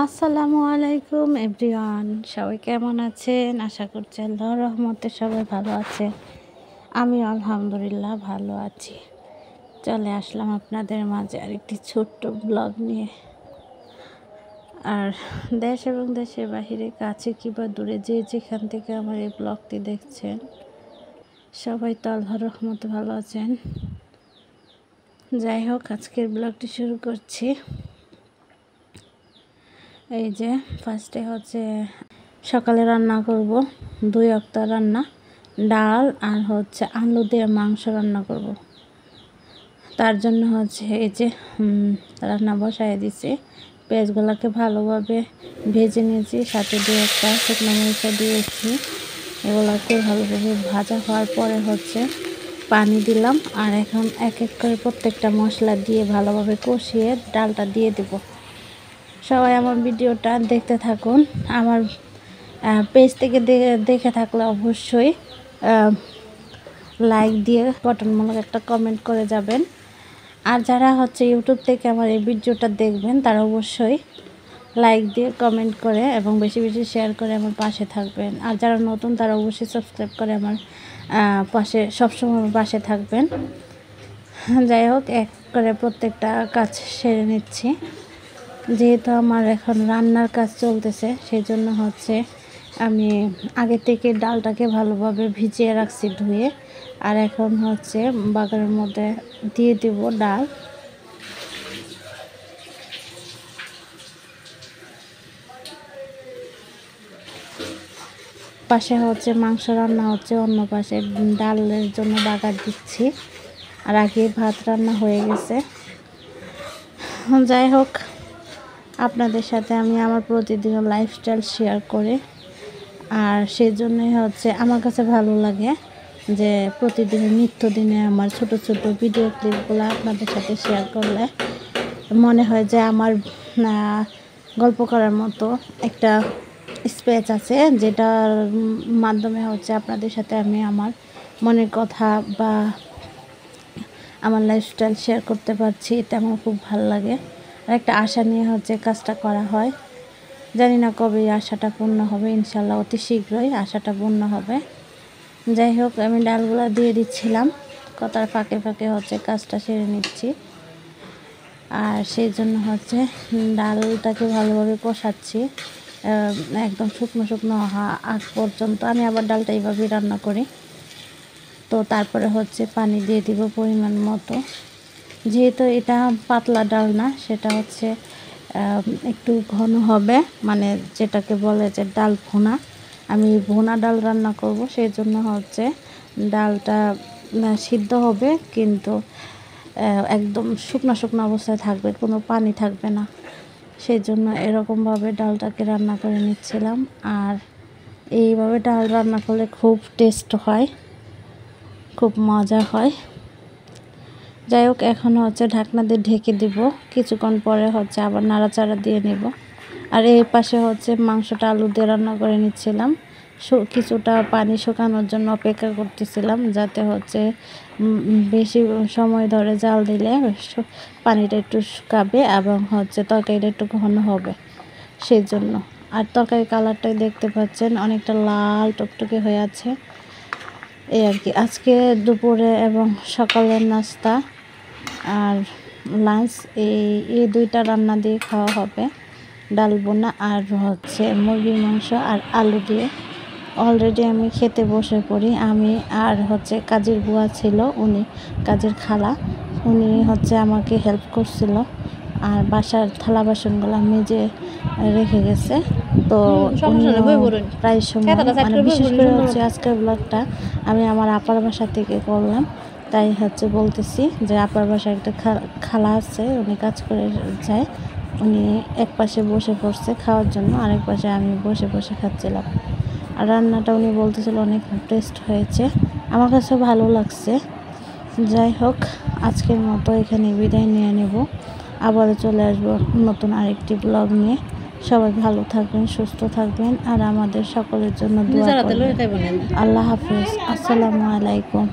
আসসালামু আলাইকুম এভরিওয়ান, সবাই কেমন আছেন? আশা করছি আল্লাহর রহমতে সবাই ভালো আছে। আমি আলহামদুলিল্লাহ ভালো আছি। চলে আসলাম আপনাদের মাঝে আরেকটি ছোট্ট ব্লগ নিয়ে। আর দেশ এবং দেশের বাহিরে, কাছে কিংবা দূরে, যে যেখান থেকে আমার এই ব্লগটি দেখছেন, সবাই তো আল্লাহর রহমতে ভালো আছেন। যাই হোক, আজকের ব্লগটি শুরু করছি। এই যে ফার্স্টে হচ্ছে সকালে রান্না করব 2 ওয়াক্ত রান্না, ডাল আর হচ্ছে আলু দিয়ে মাংস রান্না করব। তার জন্য হচ্ছে এই যে রান্না বসায় দিছি। পেঁয়াজগুলোকে ভালোভাবে ভেজে নিয়েছি, সাথে 2 একটা শুকনো মরিচ দিয়েছি। এগুলোকে ভালোভাবে ভাজা হওয়ার পরে হচ্ছে পানি দিলাম। আর এখন এক এক করে প্রত্যেকটা মশলা দিয়ে ভালোভাবে কষিয়ে ডালটা দিয়ে দেব। সবাই আমার ভিডিওটা দেখতে থাকুন। আমার পেজ থেকে দেখে থাকলে অবশ্যই লাইক দিয়ে গঠনমূলক একটা কমেন্ট করে যাবেন। আর যারা হচ্ছে ইউটিউব থেকে আমার এই ভিডিওটা দেখবেন, তারা অবশ্যই লাইক দিয়ে কমেন্ট করে এবং বেশি বেশি শেয়ার করে আমার পাশে থাকবেন। আর যারা নতুন, তারা অবশ্যই সাবস্ক্রাইব করে আমার পাশে সবসময় আমার পাশে থাকবেন। যাই হোক, এক করে প্রত্যেকটা কাজ সেরে নিচ্ছি। যেহেতু আমার এখন রান্নার কাজ চলতেছে, সেই জন্য হচ্ছে আমি আগে থেকে ডালটাকে ভালোভাবে ভিজিয়ে রাখছি ধুয়ে। আর এখন হচ্ছে বাগানের মধ্যে দিয়ে দেব ডাল। পাশে হচ্ছে মাংস রান্না হচ্ছে, অন্য পাশে ডালের জন্য বাগার দিচ্ছি। আর আগে ভাত রান্না হয়ে গেছে। যাই হোক, আপনাদের সাথে আমি আমার প্রতিদিনের লাইফস্টাইল শেয়ার করি। আর সেই জন্যই হচ্ছে আমার কাছে ভালো লাগে যে প্রতিদিনের নিত্যদিনে আমার ছোট ছোট ভিডিও ক্লিপগুলো আপনাদের সাথে শেয়ার করলে মনে হয় যে আমার গল্প করার মতো একটা স্পেস আছে, যেটার মাধ্যমে হচ্ছে আপনাদের সাথে আমি আমার মনের কথা বা আমার লাইফস্টাইল শেয়ার করতে পারছি। এটা আমার খুব ভালো লাগে। আর একটা আশা নিয়ে হচ্ছে কাজটা করা হয়। জানি না কবে এই আশাটা পূর্ণ হবে, ইনশাল্লাহ অতি শীঘ্রই আশাটা পূর্ণ হবে। যাই হোক, আমি ডালগুলো দিয়ে দিচ্ছিলাম, কথার ফাঁকে ফাঁকে হচ্ছে কাজটা সেরে নিচ্ছি। আর সেই জন্য হচ্ছে ডালটাকে ভালোভাবে কষাচ্ছি একদম শুকনো শুকনো আগ পর্যন্ত। আমি আবার ডালটা এইভাবেই রান্না করি। তো তারপরে হচ্ছে পানি দিয়ে দিব পরিমাণ মতো। যেহেতু এটা পাতলা ডাল না, সেটা হচ্ছে একটু ঘন হবে, মানে যেটাকে বলে যে ডাল ভুনা। আমি ভুনা ডাল রান্না করব, সেই জন্য হচ্ছে ডালটা সিদ্ধ হবে, কিন্তু একদম শুকনো শুকনো অবস্থায় থাকবে, কোনো পানি থাকবে না। সেই জন্য এরকমভাবে ডালটাকে রান্না করে নিচ্ছিলাম। আর এইভাবে ডাল রান্না করলে খুব টেস্ট হয়, খুব মজা হয়। যাই হোক, এখন হচ্ছে ঢাকনা দিয়ে ঢেকে দিব। কিছুক্ষণ পরে হচ্ছে আবার নাড়াচাড়া দিয়ে নেব। আর এই পাশে হচ্ছে মাংসটা আলু দিয়ে রান্না করে নিচ্ছিলাম। কিছুটা পানি শুকানোর জন্য অপেক্ষা করতেছিলাম, যাতে হচ্ছে বেশি সময় ধরে জাল দিলে পানিটা একটু শুকাবে এবং হচ্ছে তরকারিটা একটু ঘন হবে, সেই জন্য। আর তরকারি কালারটাই দেখতে পাচ্ছেন, অনেকটা লাল টকটকে হয়ে আছে। এই আর কি আজকে দুপুরে এবং সকালের নাস্তা আর লাঞ্চ এই 2টা রান্না দিয়ে খাওয়া হবে। ডাল বোনা আর হচ্ছে মুরগির মাংস আর আলু দিয়ে। অলরেডি আমি খেতে বসে পড়ি। আমি আর হচ্ছে কাজের বুয়া ছিল, উনি কাজের খালা, উনি হচ্ছে আমাকে হেল্প করছিল। আর বাসার থালা বাসনগুলো মেজে রেখে গেছে। তো প্রায় সময় মানে বিশেষ করে হচ্ছে আজকের ব্লগটা আমি আমার আপার বাসা থেকে করলাম। তাই হচ্ছে বলতেছি যে আপার বাসায় একটা খালা আছে, উনি কাজ করে যায়। উনি এক পাশে বসে পড়ছে খাওয়ার জন্য, আরেক পাশে আমি বসে বসে খাচ্ছিলাম। আর রান্নাটা উনি বলতেছিল অনেক টেস্ট হয়েছে, আমার কাছে ভালো লাগছে। যাই হোক, আজকের মতো এখানে বিদায় নিয়ে নেব। আবারও চলে আসবো নতুন আরেকটি ব্লগ নিয়ে। সবাই ভালো থাকবেন, সুস্থ থাকবেন, আর আমাদের সকলের জন্য দোয়া করবেন। আল্লাহ হাফেজ, আসসালামু আলাইকুম।